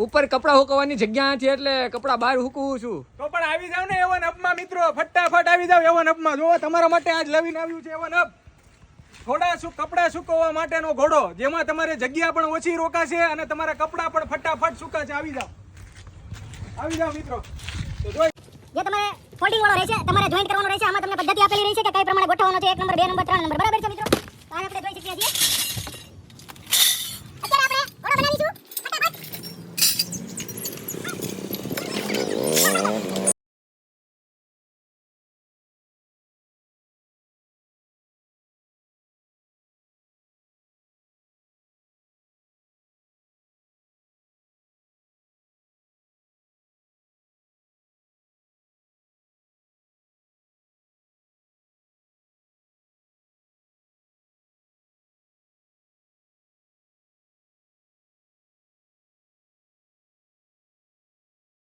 ઉપર કપડા હુકવવાની જગ્યા નથી એટલે કપડા બહાર હુકવું છું. તો પણ આવી જાવ ને એવન અપમાં મિત્રો, ફટાફટ આવી જાવ એવન અપમાં. જો તમારા માટે આજ લવીને આવ્યું છે એવન અપ. થોડા કપડા સુકવવા માટેનો ઘોડો, જેમાં તમારે જગ્યા પણ ઓછી રોકાશે અને તમારા કપડા પણ ફટાફટ સુકાશે. આવી જાવ મિત્રો. તો જોઈ જે તમારે ફોલ્ડિંગ વાળો રહેશે, તમારે જોઈન્ટ કરવાનો રહેશે. આમાં તમને પદ્ધતિ આપેલી રહેશે કે કઈ પ્રમાણે ગોઠવવાનો છે, 1 નંબર 2 નંબર 3 નંબર. બરાબર છે મિત્રો? તો આ આપણે જોઈ શકીએ છીએ.